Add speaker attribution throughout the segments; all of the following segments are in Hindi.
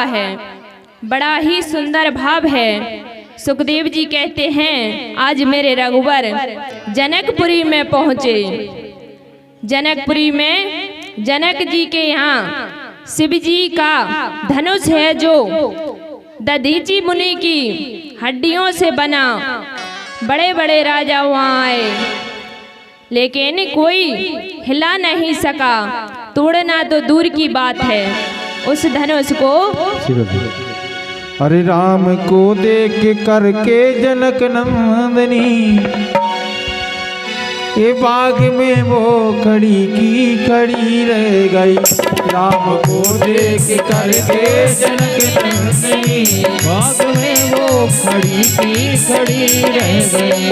Speaker 1: है, बड़ा ही सुंदर भाव है। सुखदेव जी कहते हैं आज मेरे रघुवर जनकपुरी में पहुँचे। जनकपुरी में जनक जी के यहाँ शिव जी का धनुष है जो दधीची मुनि की हड्डियों से बना। बड़े बड़े राजा वहाँ आए लेकिन कोई हिला नहीं सका, तोड़ना तो दूर की बात है उस धनुष को।
Speaker 2: अरे राम को देख करके जनक नंदनी ये बाग में वो खड़ी की खड़ी रह गई। राम को देख करके जनक नंदनी बाग में वो खड़ी की खड़ी रह गई।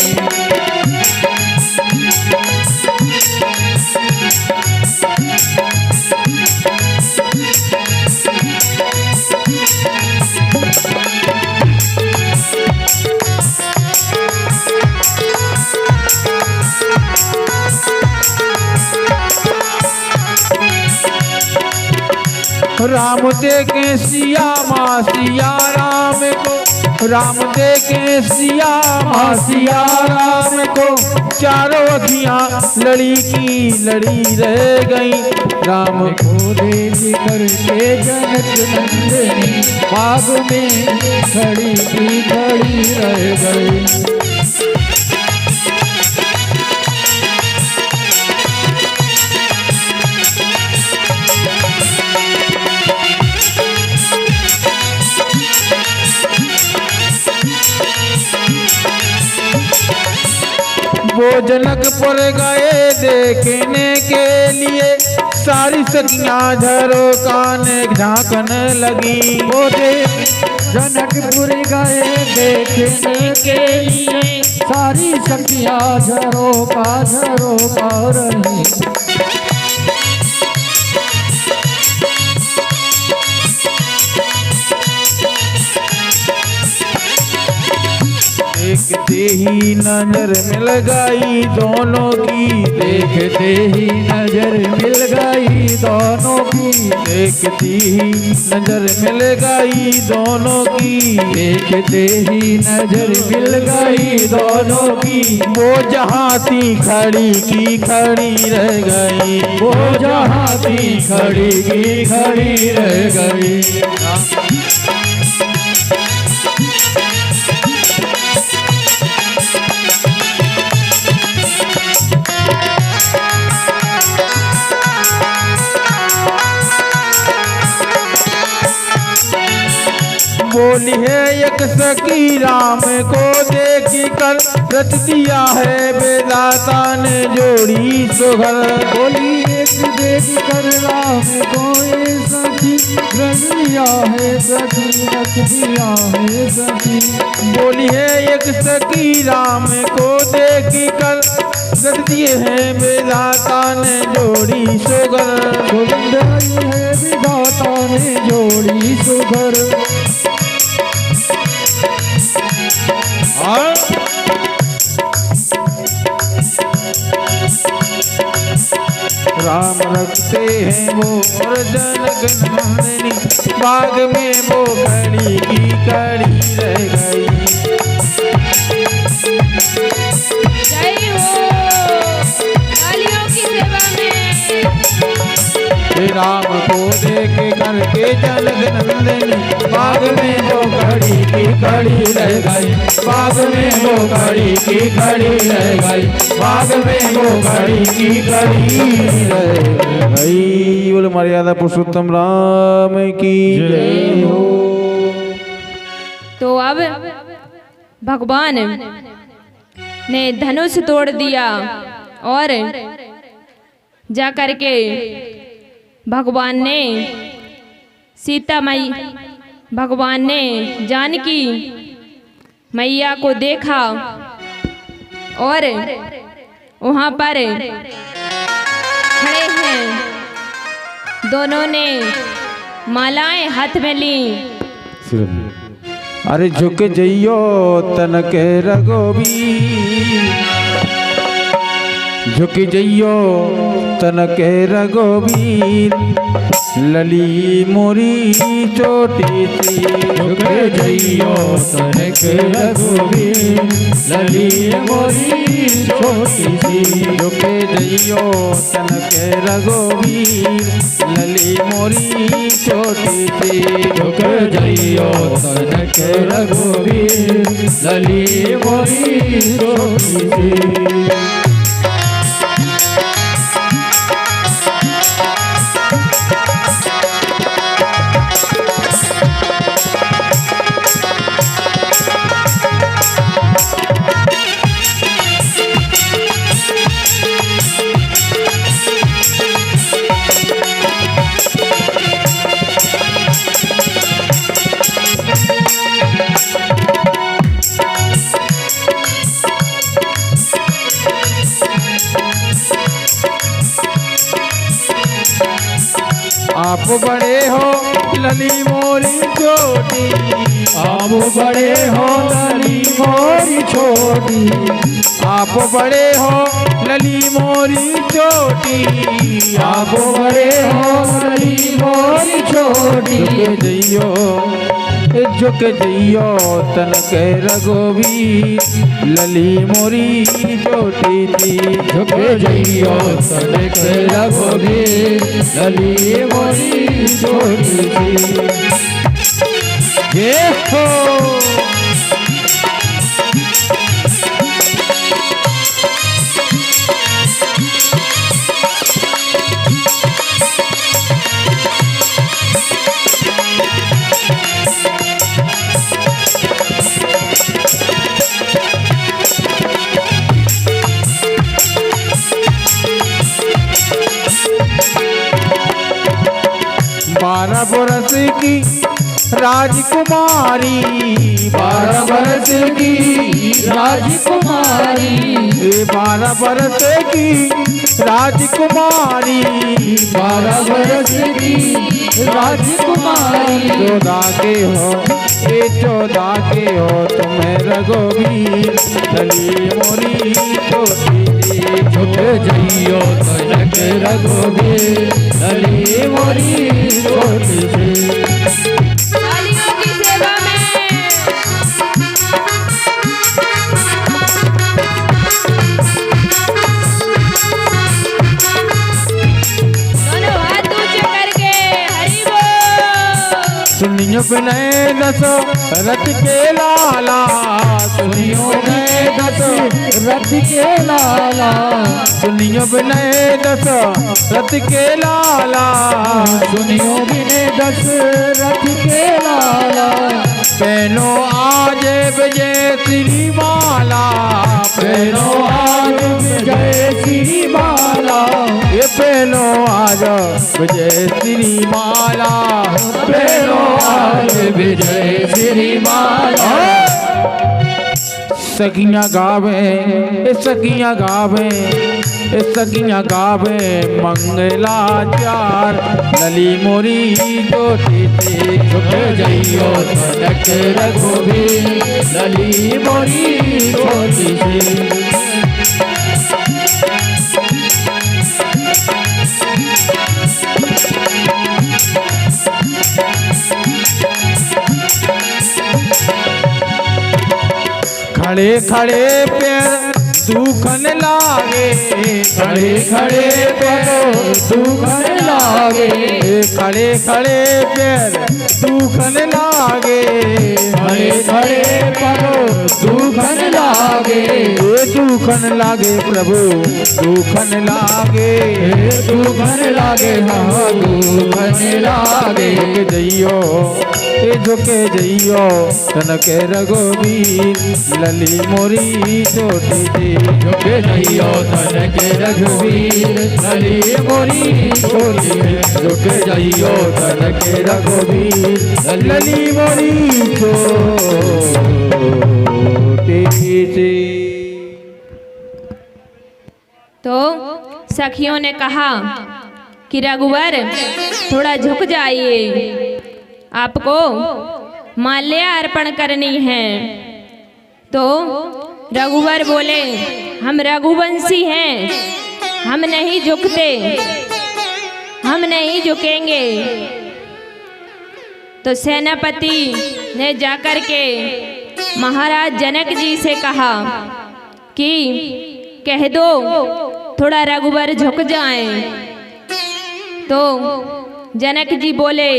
Speaker 2: राम देखे सिया माँ सिया राम को, राम देखे सिया माँ सिया राम को, चारों अखियाँ लड़ी की लड़ी रह गई। राम को देख करके जनक नंदनी बाग में खड़ी की खड़ी रह गई। वो जनकपुर गए देखने के लिए, सारी सखियां झरो कान झांकन लगी। वो जनकपुर गए देखने के लिए, सारी सखियां झरो का रही। देखते ही नजर मिल गई दोनों की, देखते ही नजर मिल गई दोनों की, देखती ही नजर मिल गई दोनों की, देखते ही नजर मिल गई दोनों की। वो जहाँ थी खड़ी की खड़ी रह गई, वो जहाँ थी खड़ी की खड़ी रह गई। बोली है एक सखी राम को देखी कर, रच दिया है बेदाता ने जोड़ी सुघर। बोली एक देखी कर राम को ये सखी, रच दिया है सखी, रच दिया है सखी। बोली है एक सखी राम को देखी कर, रच दिए है बेदाता ने जोड़ी सुघर। गोविंदाई है बेदाता ने जोड़ी सुघर। राम रखते हैं वो और जनक नंदनी बाग में वो खड़ी की खड़ी रह गई।
Speaker 1: जय हो कालियों की सेवा में।
Speaker 2: राम को देख करके जनक नंदनी बाग में वो खड़ी की खड़ी रह गई, बाग में वो खड़ी की खड़ी रह गई, बाग में वो खड़ी की खड़ी रह गई। बोले मर्यादा पुरुषोत्तम राम की जय हो।
Speaker 1: तो अब भगवान ने धनुष तोड़ दिया और जा करके भगवान ने सीता माई, भगवान ने जानकी मैया को देखा और वहाँ पर खड़े हैं, दोनों ने मालाएं हाथ में ली।
Speaker 2: अरे झुक जइयो तनक रघुबीर, झुक जइयो तन के रघुवीर लली मोरी छोटी सी
Speaker 3: झुक जइयो तन के रघुवीर लली मोरी छोटी सी
Speaker 2: झुक जइयो तन के रघुवीर लली मोरी छोटी सी
Speaker 3: झुक जइयो तन के रघुवीर लली मोरी छोटी सी।
Speaker 2: आप बड़े हो लली मोरी छोटी
Speaker 3: आप बड़े हो लली मोरी छोटी
Speaker 2: आप बड़े हो लली मोरी छोटी
Speaker 3: आप बड़े हो लली मोरी छोटी
Speaker 2: झुक जइयो तन के रघुवीर लली मोरी छोटी थी
Speaker 3: झुक जइयो तन के रघुवीर लली मोरी छोटी थी।
Speaker 2: ये हो बारह बरस की राजकुमारी
Speaker 3: 12 बरस की राजकुमारी
Speaker 2: 12 बरस की राजकुमारी
Speaker 3: 12 बरस की राजकुमारी
Speaker 2: 14 के हो 14 के हो तुम्हें रघुवीर लली मोरी छोटी
Speaker 3: झुक जइयो तन के रघुवीर लली मोरी छोटी सी।
Speaker 1: तालियों की सेवा में दोनों हाथ ऊंचे करके हरि बोल।
Speaker 2: सुनियो बिनय दसो रथ के लाला
Speaker 3: सुनियो नए दस रथ के लाला
Speaker 2: सुनियो बिनय दस रथ के लाला
Speaker 3: सुनियो बिने दस रथ के लाला
Speaker 2: पहनो आज विजय श्री माला
Speaker 3: पहनो आज विजय श्री माला
Speaker 2: ये पहनो आज विजय श्री माला
Speaker 3: पहनो आज विजय श्री माला।
Speaker 2: सखियां गावे सखियां गावे सखियां गावे मंगलाचार लली मोरी छोटी सी
Speaker 3: झुक जइयो तन के रघुवीर लली मोरी छोटी सी।
Speaker 2: खड़े खड़े पैर दुखन लागे
Speaker 3: खड़े खड़े पैर दुखन लागे
Speaker 2: खड़े खड़े पैर दुखन लागे
Speaker 3: खड़े खड़े पैर दुखन लागे
Speaker 2: दुखन लागे प्रभु दुखन लागे
Speaker 3: दुखन लागे हाँ दुखन लागे
Speaker 2: झुके जइयो झुके जइयो तन के रघुवीर लली मोरी छोटी थी
Speaker 3: झुक जइयो तन के रघुवीर लली मोरी छोटी झुक जइयो तन के रघुवीर
Speaker 2: लली मोरी छोटी सी।
Speaker 1: तो सखियों ने कहा कि रघुवर थोड़ा झुक जाइए, आपको माल्या अर्पण करनी है। तो रघुवर बोले हम रघुवंशी हैं, हम नहीं झुकते, हम नहीं झुकेंगे। तो सेनापति ने जाकर के महाराज जनक जी से कहा कि कह दो थोड़ा रघुवर झुक जाएं। तो जनक जी बोले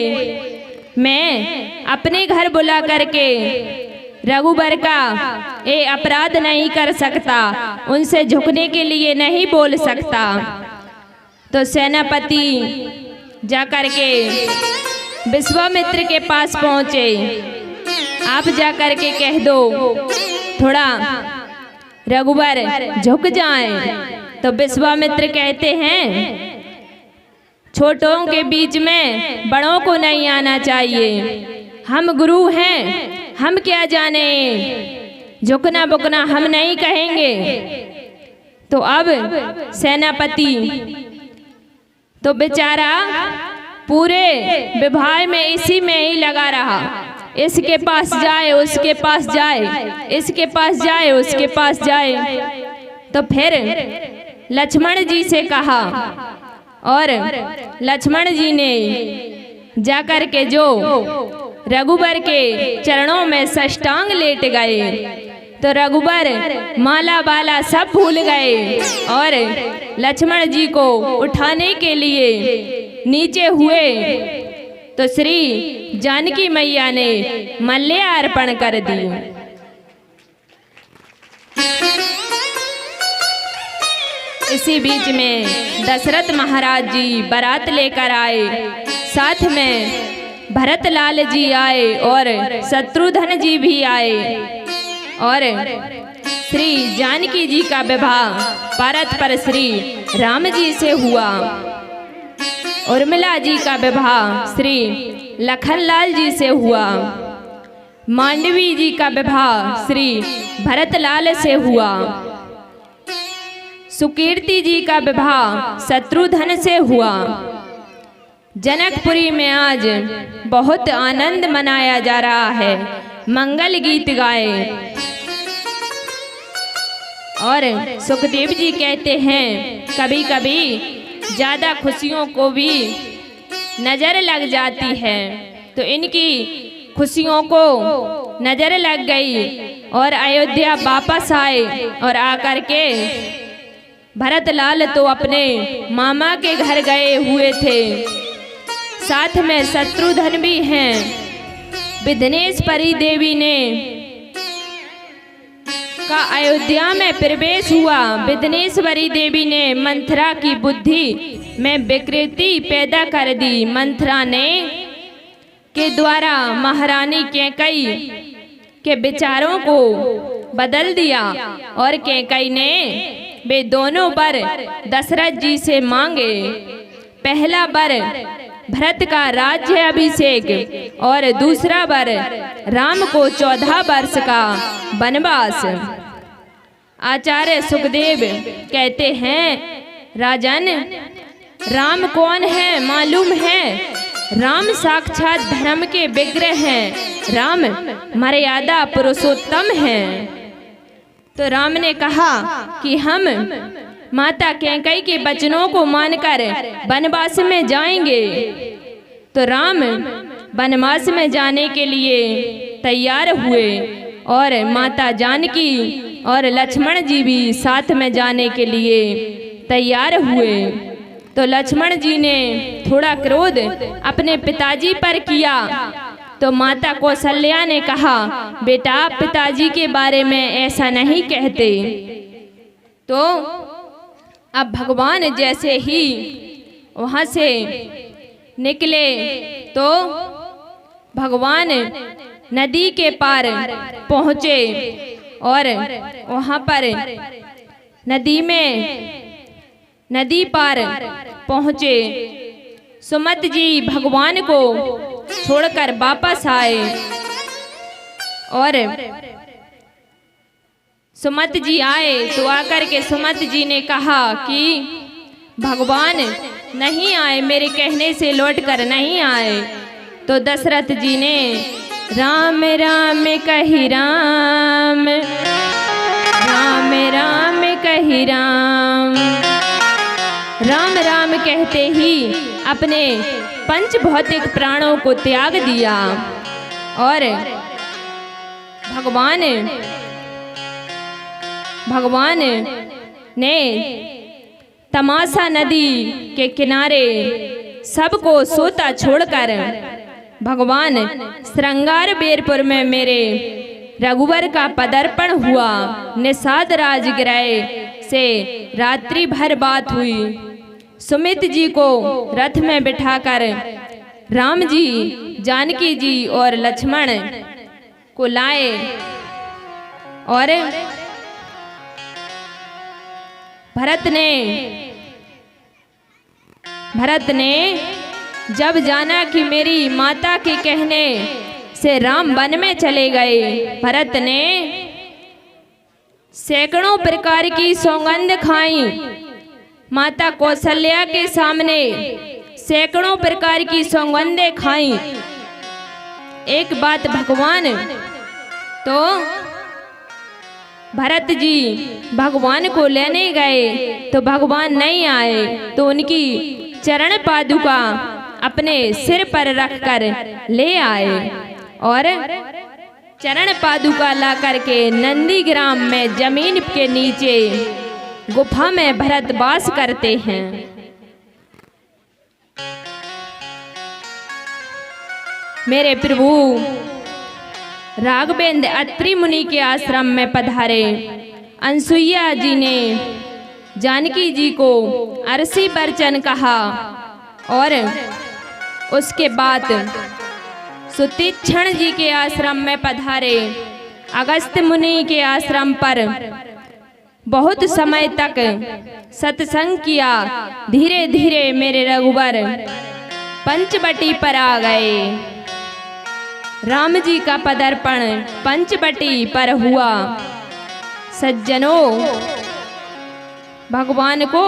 Speaker 1: मैं अपने घर बुला करके रघुवर का ये अपराध नहीं कर सकता, उनसे झुकने के लिए नहीं बोल सकता। तो सेनापति जाकर के विश्वामित्र के पास पहुँचे, आप जाकर के कह दो थोड़ा रघुवर झुक जाएं। तो विश्वामित्र कहते हैं छोटों के बीच में बड़ों को नहीं आना चाहिए, हम गुरु हैं, हम क्या जाने, झुकना बुकना हम नहीं कहेंगे। तो अब सेनापति तो बेचारा पूरे विवाह में इसी में ही लगा रहा, इसके पास जाए उसके पास जाए, इसके पास जाए उसके पास जाए। तो फिर लक्ष्मण जी से कहा और लक्ष्मण जी ने जाकर के जो रघुवर के चरणों में साष्टांग लेट गए। तो रघुवर माला बाला सब भूल गए और लक्ष्मण जी को उठाने के लिए नीचे हुए। तो श्री जानकी मैया ने मल्य अर्पण कर दी। इसी बीच में दशरथ महाराज जी बारात लेकर आए, साथ में भरतलाल जी आए और शत्रुघ्न जी भी आए और श्री जानकी जी का विवाह परत पर श्री राम जी से हुआ। उर्मिला जी का विवाह श्री लखनलाल जी से हुआ। मांडवी जी का विवाह श्री भरतलाल से हुआ। सुकीर्ति जी का विवाह शत्रुघ्न से हुआ। जनकपुरी में आज बहुत आनंद मनाया जा रहा है, मंगल गीत गाए। और सुखदेव जी कहते हैं कभी कभी ज़्यादा खुशियों को भी नज़र लग जाती है। तो इनकी खुशियों को नज़र लग गई और अयोध्या वापस आए और आकर के भरतलाल तो अपने मामा के घर गए हुए थे, साथ में शत्रुघ्न भी हैं। विघ्नेश्वरी देवी ने का अयोध्या में प्रवेश हुआ। विघ्नेश्वरी देवी ने मंथरा की बुद्धि में विकृति पैदा कर दी। मंथरा ने के द्वारा महारानी कैकई के विचारों को बदल दिया और कैकई ने वे दोनों वर दशरथ जी से मांगे। पहला वर भरत का राज्य अभिषेक और दूसरा वर राम को 14 वर्ष का वनवास। आचार्य सुखदेव कहते हैं राजन, राम कौन है मालूम है? राम साक्षात धर्म के विग्रह हैं, राम मर्यादा पुरुषोत्तम हैं। तो राम ने कहा कि हम माता कैकई के वचनों को मानकर वनवास में जाएंगे। तो राम वनवास में जाने के लिए तैयार हुए और माता जानकी और लक्ष्मण जी भी साथ में जाने के लिए तैयार हुए। तो लक्ष्मण जी ने थोड़ा क्रोध अपने पिताजी पर किया। तो माता कौशल्या ने कहा बेटा आप पिताजी के बारे में ऐसा नहीं कहते। तो अब भगवान जैसे ही वहाँ से निकले तो भगवान नदी के पार पहुँचे और वहाँ पर नदी पार पहुँचे। सुमत जी भगवान को छोड़कर वापस आए और सुमत जी आए तो आकर के सुमत जी ने कहा कि भगवान नहीं आए, मेरे कहने से लौट कर नहीं आए। तो दशरथ जी ने राम राम कही राम, राम राम कही राम, राम राम कहते ही अपने पंच भौतिक प्राणों को त्याग दिया और भगवान ने तमाशा नदी के किनारे सबको सोता छोड़कर भगवान श्रृंगार बेरपुर में मेरे रघुवर का पदार्पण हुआ। निषाद राजगृह से रात्रि भर बात हुई। सुमित जी को रथ में बिठाकर राम जी, जानकी जी और लक्ष्मण को लाए और भरत ने जब जाना कि मेरी माता के कहने से राम वन में चले गए, भरत ने सैकड़ों प्रकार की सौगंध खाई। माता कौशल्या के सामने सैकड़ों प्रकार की सौगंधें खाई। एक बात भगवान तो भरत जी भगवान को लेने गए तो भगवान नहीं आए, तो उनकी चरण पादुका अपने सिर पर रखकर ले आए और चरण पादुका ला करके नंदीग्राम में जमीन के नीचे गुफा में भरत वास करते हैं। मेरे प्रभु राघवेंद्र अत्रि मुनि के आश्रम में पधारे। अनसुईया जी ने जानकी जी को अरसी वचन कहा और उसके बाद सुतीक्षण जी के आश्रम में पधारे। अगस्त्य मुनि के आश्रम पर बहुत समय तक सत्संग किया। धीरे धीरे मेरे रघुवर पंचवटी पर आ गए। राम जी का पदार्पण पंचवटी पर हुआ। सज्जनों, भगवान को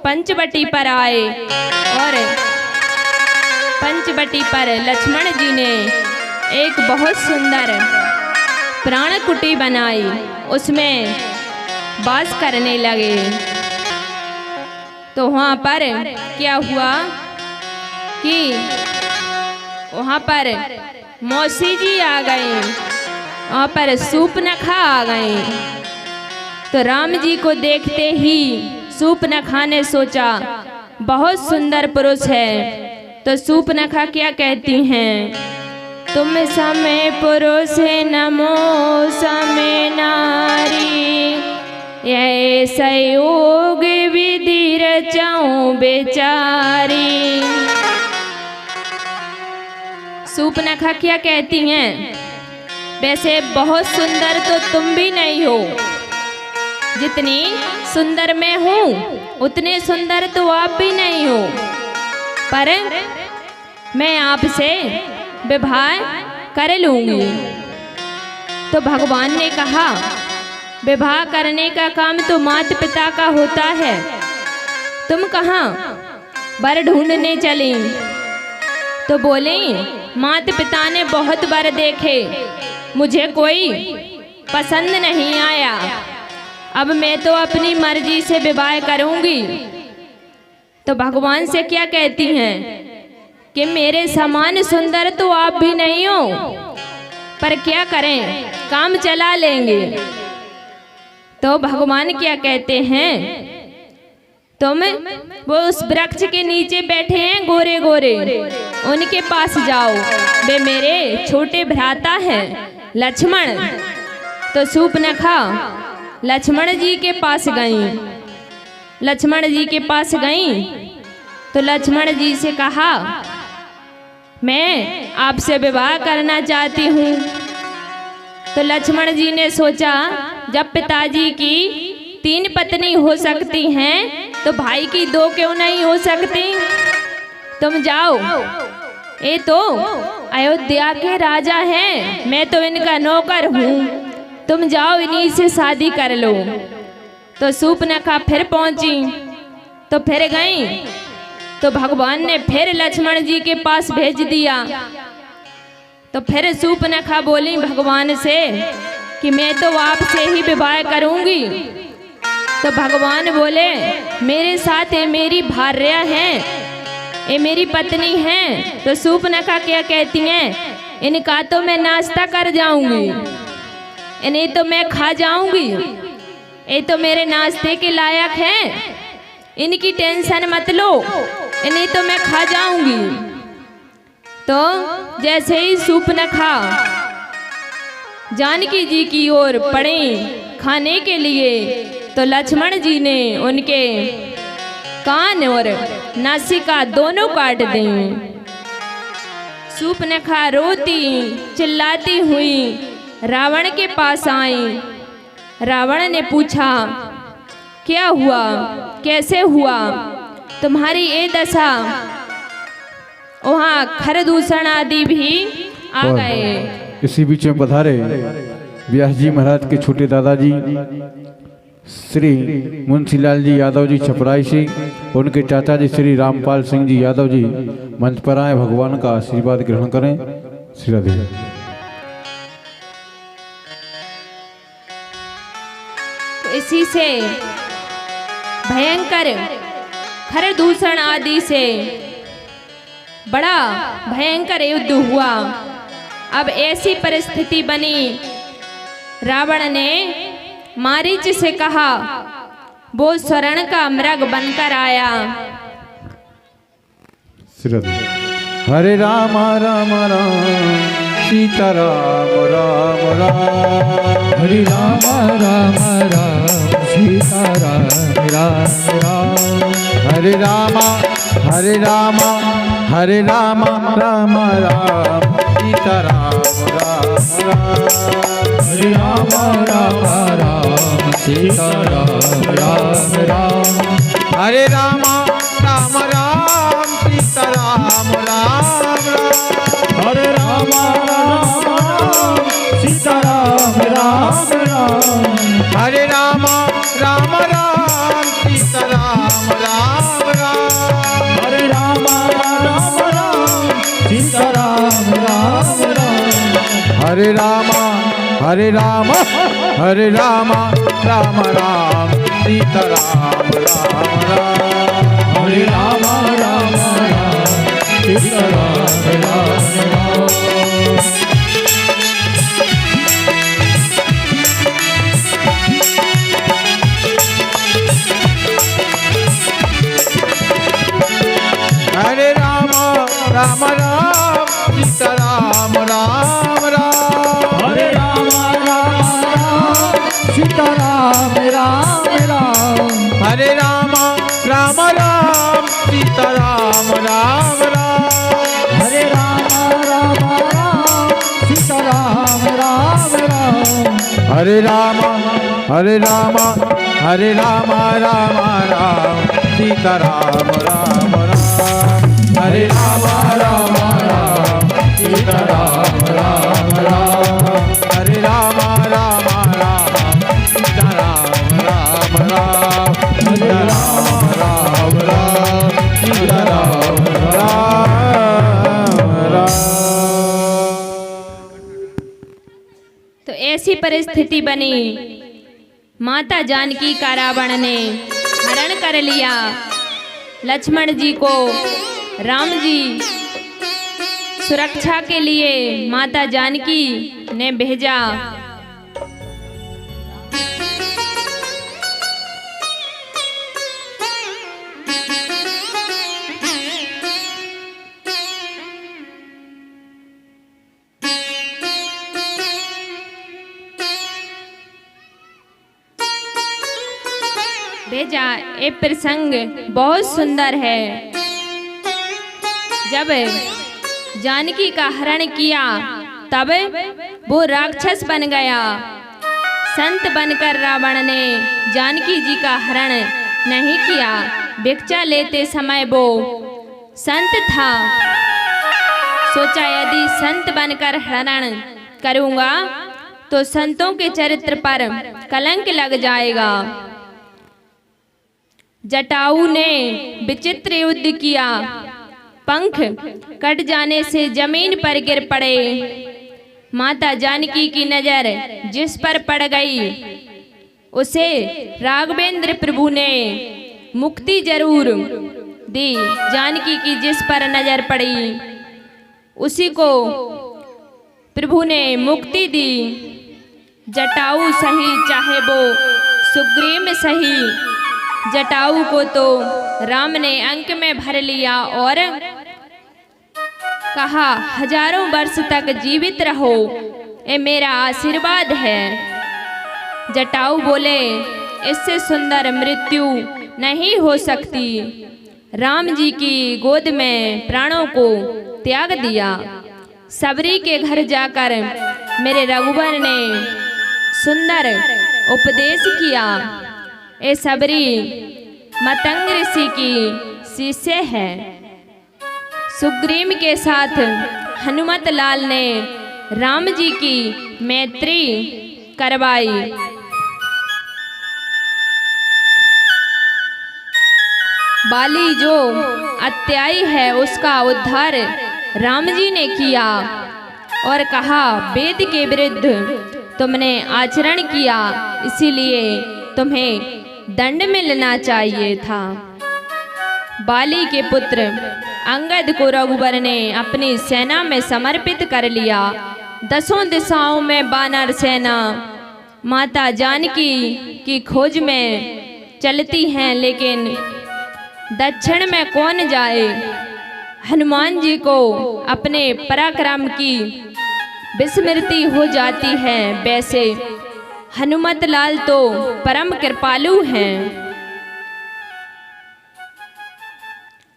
Speaker 1: पंचवटी पर आए और पंचवटी पर लक्ष्मण जी ने एक बहुत सुंदर प्राण कुटी बनाई, उसमें वास करने लगे। तो वहाँ पर क्या हुआ कि वहाँ पर मौसी जी आ गई, वहाँ पर सूपनखा आ गई। तो राम जी को देखते ही सूपनखा ने सोचा बहुत सुंदर पुरुष है। तो सूपनखा क्या कहती हैं, तुम समय पुरुष नमो समय नारी, यह संयोग विधि रचाऊं बेचारी। सूपनखा क्या कहती हैं, वैसे बहुत सुंदर तो तुम भी नहीं हो, जितनी सुंदर मैं हूँ उतने सुंदर तो आप भी नहीं हो, पर मैं आपसे विवाह कर लूंगी। तो भगवान ने कहा विवाह करने का काम तो माता पिता का होता है, तुम कहाँ वर ढूंढने चली। तो बोले माता पिता ने बहुत वर देखे, मुझे कोई पसंद नहीं आया, अब मैं तो अपनी मर्जी से विवाह करूंगी। तो भगवान से क्या कहती हैं कि मेरे समान सुंदर तो आप भी नहीं हो, पर क्या करें काम चला लेंगे। तो भगवान क्या कहते हैं, तुम वो उस वृक्ष के नीचे बैठे हैं गोरे गोरे, उनके पास जाओ, वे मेरे छोटे भ्राता हैं लक्ष्मण। तो सूपनखा लक्ष्मण जी के पास गई। लक्ष्मण जी के पास गई तो लक्ष्मण जी से कहा मैं आपसे विवाह करना चाहती हूँ। तो लक्ष्मण जी ने सोचा जब पिताजी की 3 पत्नी हो सकती हैं तो भाई की 2 क्यों नहीं हो सकती। तुम जाओ, ये तो अयोध्या के राजा हैं, मैं तो इनका नौकर हूँ, तुम जाओ इन्हीं से शादी कर लो। तो सूपनखा फिर पहुंची, तो फिर गई, तो भगवान ने फिर लक्ष्मण जी के पास भेज दिया। तो फिर सूपनखा बोली भगवान से कि मैं तो आपसे ही विवाह करूंगी। तो भगवान बोले मेरे साथ ये मेरी भार्या हैं, ये मेरी पत्नी हैं। तो शूर्पणखा क्या कहती हैं, इनका तो मैं नाश्ता कर जाऊंगी, इन्हें तो मैं खा जाऊंगी, ये तो मेरे नाश्ते के लायक हैं, इनकी टेंशन मत लो, इन्हें तो मैं खा जाऊंगी। तो जैसे ही शूर्पणखा जानकी जी की ओर पड़े खाने के लिए, तो लक्ष्मण जी ने उनके कान और नासिका दोनों काट दें। शूर्पणखा रोती चिल्लाती हुई रावण के पास आई। रावण ने पूछा क्या हुआ, कैसे हुआ, तुम्हारी ये दशा। वहाँ खरदूषण आदि भी आ गए।
Speaker 2: इसी बीच में पधारे व्यास जी महाराज के छोटे दादाजी श्री मुंशीलाल जी यादव जी छपराई से, उनके चाचा जी श्री रामपाल सिंह जी यादव जी मंच पर आए। भगवान का आशीर्वाद ग्रहण करें। श्री राधे।
Speaker 1: तो इसी से भयंकर खरदूषण आदि से बड़ा भयंकर युद्ध हुआ। अब ऐसी परिस्थिति बनी, रावण ने मारीच से कहा, वो स्वर्ण का मृग बनकर आया।
Speaker 2: हरे राम राम राम सीता राम राम राम,
Speaker 3: हरे राम राम राम सीता राम राम राम,
Speaker 2: हरे राम हरे राम हरे राम राम राम सीता राम राम राम,
Speaker 3: हरे राम राम राम सीता राम राम राम,
Speaker 2: हरे राम राम राम सीता राम राम राम,
Speaker 3: हरे राम राम सीता राम राम राम,
Speaker 2: हरे राम राम राम सीता राम राम राम,
Speaker 3: हरे राम राम सीता राम राम राम,
Speaker 2: हरे राम हरे राम हरे राम राम राम सीता राम राम राम,
Speaker 3: हरे राम राम राम सीता राम राम राम।
Speaker 2: हरे राम राम राम सीता राम राम राम,
Speaker 3: हरे राम राम सीता राम राम राम,
Speaker 2: हरे राम राम राम सीता राम राम राम,
Speaker 3: हरे राम राम सीता राम राम राम,
Speaker 2: हरे राम हरे राम हरे राम राम राम सीता राम राम राम, हरे राम राम राम सीता राम राम राम, हरे राम राम राम सीता राम राम राम, सीता राम राम राम सीता राम राम राम।
Speaker 1: तो ऐसी परिस्थिति बनी, माता जानकी का रावण ने हरण कर लिया। लक्ष्मण जी को राम जी सुरक्षा के लिए माता जानकी ने भेजा। भेजा। ये प्रसंग बहुत सुंदर है। जब जानकी का हरण किया तब वो राक्षस बन गया। संत बनकर रावण ने जानकी जी का हरण नहीं किया। भिक्षा लेते समय वो संत था। सोचा यदि संत बनकर हरण करूंगा तो संतों के चरित्र पर कलंक लग जाएगा। जटायु ने विचित्र युद्ध किया। पंख कट जाने से जमीन पर गिर पड़े। माता जानकी की नजर जिस पर पड़ गई उसे राघवेंद्र प्रभु ने मुक्ति जरूर दी। जानकी की जिस पर नजर पड़ी उसी को प्रभु ने मुक्ति दी। जटाऊ सही चाहे वो सुग्रीव सही, जटाऊ को तो राम ने अंक में भर लिया और कहा हजारों वर्ष तक जीवित रहो, ये मेरा आशीर्वाद है। जटाऊ बोले इससे सुंदर मृत्यु नहीं हो सकती। राम जी की गोद में प्राणों को त्याग दिया। सबरी के घर जाकर मेरे रघुवर ने सुंदर उपदेश किया। ये सबरी मतंग ऋषि की शिष्य है। सुग्रीव के साथ हनुमत लाल ने राम जी की मैत्री करवाई। बाली जो अत्याई है उसका उद्धार राम जी ने किया और कहा वेद के विरुद्ध तुमने आचरण किया, इसीलिए तुम्हें दंड मिलना चाहिए था। बाली के पुत्र अंगद को रघुवर ने अपनी सेना में समर्पित कर लिया। 10 दिशाओं में वानर सेना माता जानकी की खोज में चलती हैं, लेकिन दक्षिण में कौन जाए। हनुमान जी को अपने पराक्रम की विस्मृति हो जाती है। वैसे हनुमत लाल तो परम कृपालु हैं।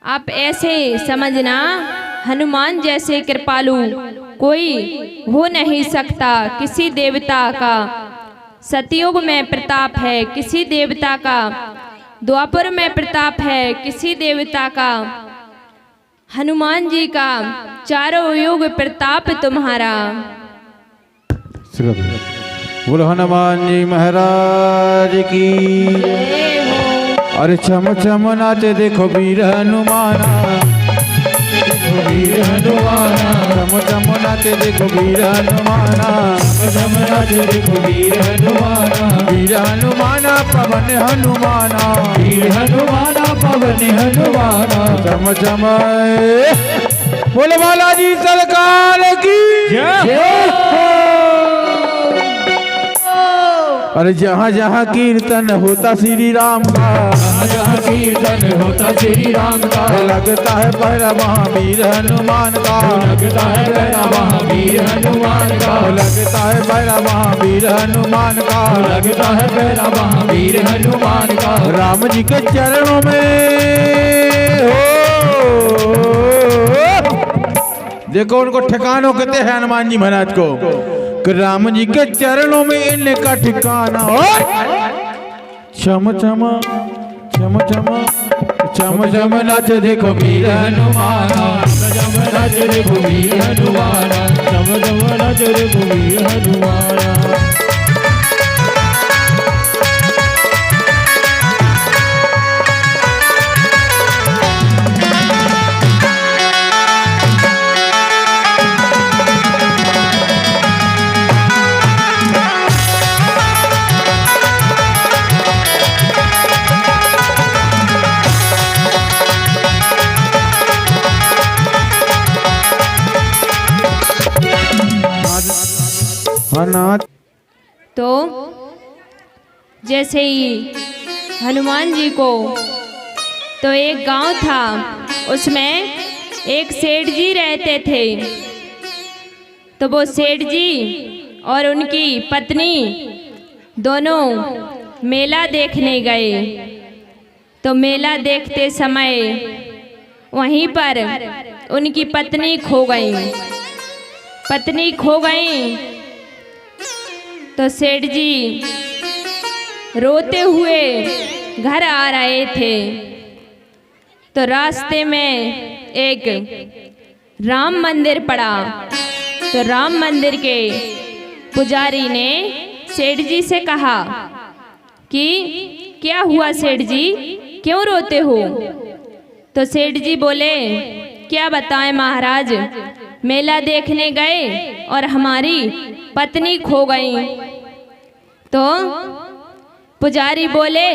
Speaker 1: आप ऐसे समझना हनुमान जैसे कृपालु कोई हो नहीं सकता। किसी देवता का सतयुग में प्रताप है, किसी देवता का द्वापर में प्रताप है, किसी देवता का हनुमान जी का चारों युग प्रताप तुम्हारा।
Speaker 2: बोलो हनुमान जी महाराज की। अरे छम छम नाचे देखो वीर हनुमाना,
Speaker 3: वीर हनुमाना,
Speaker 2: छम छम नाचे देखो वीर हनुमाना,
Speaker 3: छम नाचे देखो वीर हनुमाना,
Speaker 2: वीर हनुमाना पवन हनुमाना,
Speaker 3: वीर हनुमाना पवन हनुमाना।
Speaker 2: छम छम बोलो बालाजी सरकार की
Speaker 3: जय।
Speaker 2: अरे जहाँ जहाँ कीर्तन होता श्री राम का,
Speaker 3: जहाँ कीर्तन होता श्री राम का,
Speaker 2: लगता है पहरा महावीर हनुमान का,
Speaker 3: लगता है पहरा महावीर हनुमान का,
Speaker 2: लगता है पहरा महावीर हनुमान का,
Speaker 3: लगता है पहरा महावीर हनुमान का।
Speaker 2: राम जी के चरणों में हो देखो उनको ठिकानों कहते हैं हनुमान जी महाराज को, कि राम जी के चरणों में इनका ठिकाना हो। क्षम क्षम क्षम क्षम क्षम क्षम नाच देखो वीर
Speaker 3: हनुमाना, जम नाच देखो वीर हनुमाना, जम जम नाच देखो वीर हनुमाना।
Speaker 1: तो जैसे ही हनुमान जी को, तो एक गांव था, उसमें एक सेठ जी रहते थे। तो वो सेठ जी और उनकी पत्नी दोनों मेला देखने गए। तो मेला देखते समय वहीं पर उनकी पत्नी खो गई। पत्नी खो गई तो सेठ जी रोते हुए घर आ रहे थे। तो रास्ते में एक राम मंदिर पड़ा। तो राम मंदिर के पुजारी ने सेठ जी से कहा कि क्या हुआ सेठ जी, क्यों रोते हो। तो सेठ जी बोले क्या बताएं महाराज, मेला देखने गए और हमारी पत्नी खो गई। तो पुजारी बोले,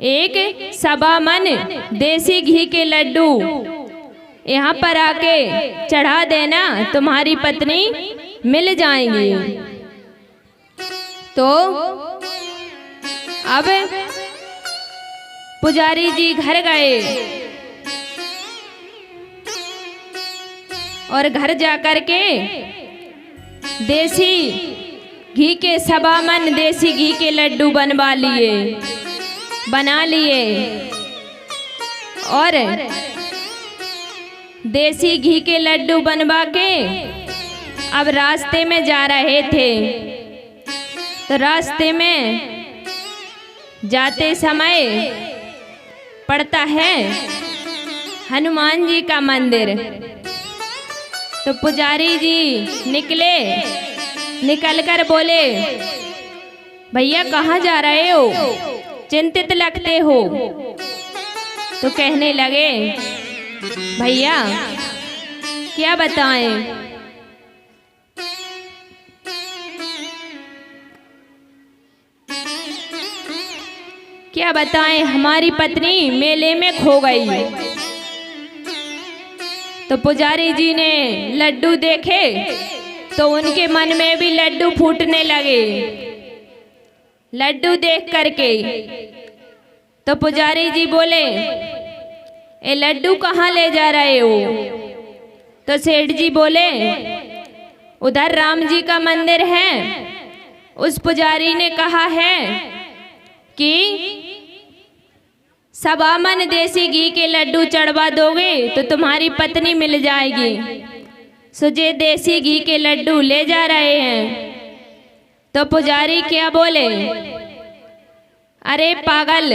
Speaker 1: एक सवा मन देसी घी के लड्डू यहाँ पर आके चढ़ा देना, तुम्हारी पत्नी मिल जाएंगी। तो अब पुजारी जी घर गए और घर जाकर के देसी घी के सवा मन देसी घी के लड्डू बना लिए और देसी घी के लड्डू बनवा के अब रास्ते में जा रहे थे। तो रास्ते में जाते समय पड़ता है हनुमान जी का मंदिर। तो पुजारी जी निकल कर बोले, भैया कहाँ जा रहे हो, चिंतित लगते हो। तो कहने लगे, भैया क्या बताएं, क्या बताएं, हमारी पत्नी मेले में खो गई। तो पुजारी जी ने लड्डू देखे तो उनके मन में भी लड्डू फूटने लगे। लड्डू देख करके तो पुजारी जी बोले, ए लड्डू कहाँ ले जा रहे हो? तो सेठ जी बोले, उधर राम जी का मंदिर है, उस पुजारी ने कहा है कि सवा मन देसी घी के लड्डू चढ़वा दोगे तो तुम्हारी पत्नी मिल जाएगी। सुजे देसी घी के लड्डू ले जा रहे हैं। तो पुजारी क्या बोले, अरे पागल,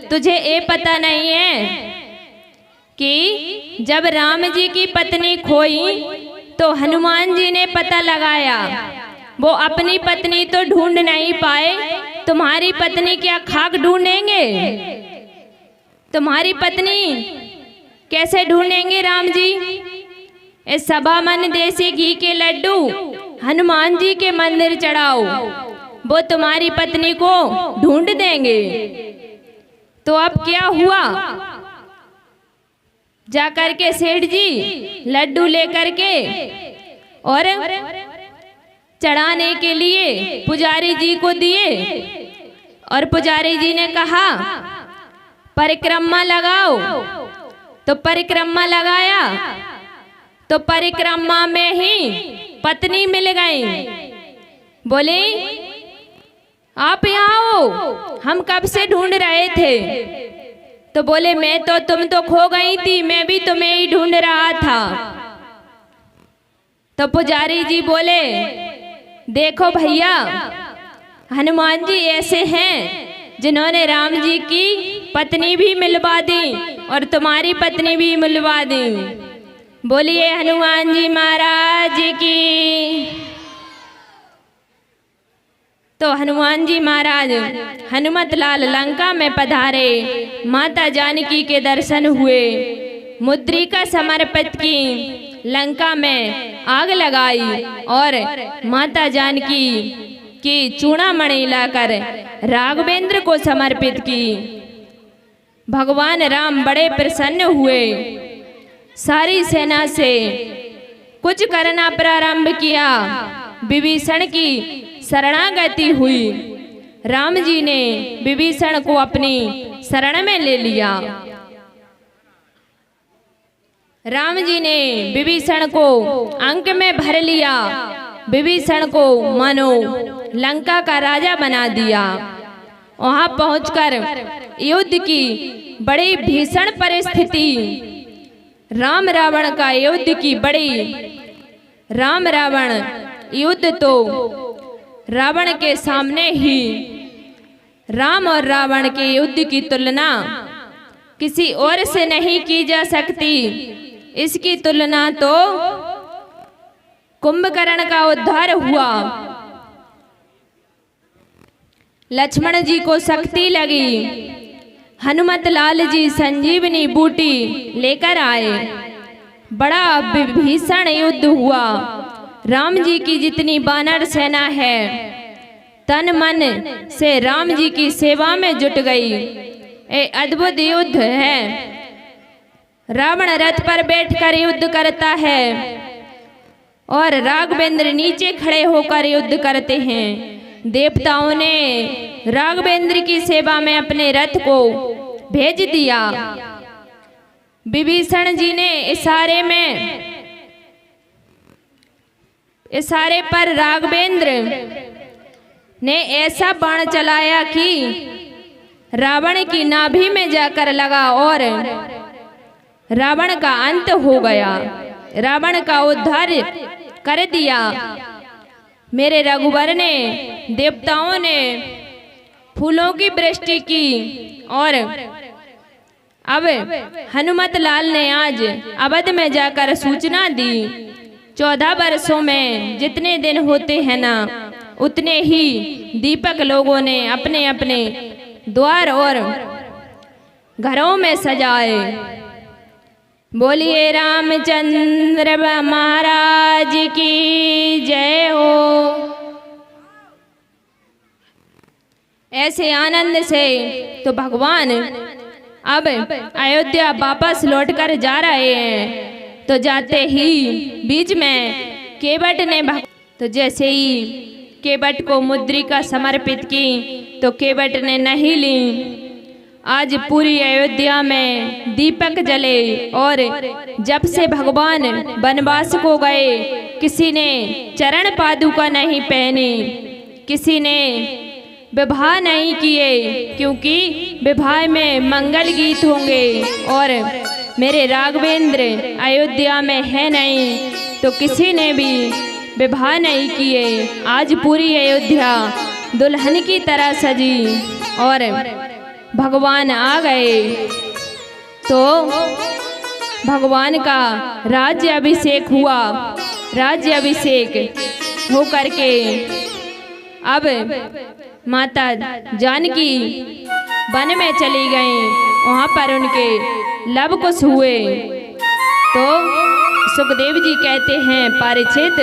Speaker 1: तुझे ये पता नहीं है कि जब राम जी की पत्नी खोई तो हनुमान जी ने पता लगाया, वो अपनी पत्नी तो ढूंढ नहीं पाए, तुम्हारी पत्नी क्या खाक ढूंढेंगे? तुम्हारी पत्नी कैसे ढूंढेंगे राम जी? इस सवा मन देसी घी के लड्डू हनुमान जी के मंदिर चढ़ाओ, वो तुम्हारी पत्नी को ढूंढ देंगे। तो अब क्या हुआ, जाकर के सेठ जी लड्डू लेकर के और चढ़ाने के लिए पुजारी जी को दिए और पुजारी जी ने कहा परिक्रमा लगाओ। तो परिक्रमा लगाया तो परिक्रमा में ही पत्नी मिल गई। बोले, आप यहाँ हो, हम कब से ढूंढ रहे थे। तो बोले, तुम तो खो गई थी, मैं भी तुम्हें ही ढूंढ रहा था। तो पुजारी जी बोले, देखो भैया, हनुमान जी ऐसे हैं जिन्होंने राम जी की पत्नी भी मिलवा दी और तुम्हारी पत्नी भी मिलवा दी। बोलिए हनुमान जी महाराज की। तो हनुमान जी महाराज हनुमत लाल लंका में पधारे, माता जानकी के दर्शन हुए, मुद्रिका समर्पित की, लंका में आग लगाई और माता जानकी की चूड़ामणि लाकर राघवेंद्र को समर्पित की। भगवान राम बड़े प्रसन्न हुए, सारी सेना से कुछ करना प्रारंभ किया। विभीषण की शरणागति हुई। राम जी ने विभीषण को अपनी शरण में ले लिया। राम जी ने विभीषण को अंक में भर लिया। विभीषण को मानो लंका का राजा बना दिया। वहां पहुंचकर युद्ध की बड़ी भीषण परिस्थिति, राम रावण का युद्ध की बड़ी, राम रावण युद्ध तो रावण के सामने ही, राम और रावण के युद्ध की तुलना किसी और से नहीं की जा सकती। इसकी तुलना तो कुंभकर्ण का उद्धार हुआ। लक्ष्मण जी को शक्ति लगी, हनुमत लाल जी संजीवनी बूटी लेकर आए, बड़ा भीषण युद्ध हुआ। राम जी की जितनी वानर सेना है तन मन से राम जी की सेवा में जुट गई। ये अद्भुत युद्ध है। रावण रथ पर बैठकर युद्ध करता है और राघवेंद्र नीचे खड़े होकर युद्ध करते हैं। देवताओं ने राघवेंद्र की सेवा में अपने रथ को भेज दिया। विभीषण जी ने इशारे पर राघवेंद्र ने ऐसा बाण चलाया कि रावण की नाभि में जाकर लगा और रावण का अंत हो गया। रावण का उद्धार कर दिया। मेरे रघुवर ने, देवताओं ने फूलों की वृष्टि की और अब हनुमत लाल ने आज अवध में जाकर सूचना दी। 14 वर्षों में जितने दिन होते हैं ना, उतने ही दीपक लोगों ने अपने अपने द्वार और घरों में सजाए। बोलिए रामचंद्र महाराज की जय हो। ऐसे आनंद से तो भगवान अब अयोध्या वापस लौटकर जा रहे हैं। तो जाते ही बीच में केवट ने तो जैसे ही केवट को मुद्रिका समर्पित की तो केवट ने नहीं ली। आज पूरी अयोध्या में दीपक जले और जब से भगवान वनवास को गए, किसी ने चरण पादुका नहीं पहनी, किसी ने विवाह नहीं किए, क्योंकि विवाह में मंगल गीत होंगे और मेरे राघवेंद्र अयोध्या में है नहीं, तो किसी ने भी विवाह नहीं किए। आज पूरी अयोध्या दुल्हन की तरह सजी और भगवान आ गए। तो भगवान का राज्य अभिषेक हुआ। राज्य अभिषेक हो करके अब माता जानकी वन में चली गईं। वहाँ पर उनके लव कुश हुए। तो सुखदेव जी कहते हैं, परीक्षित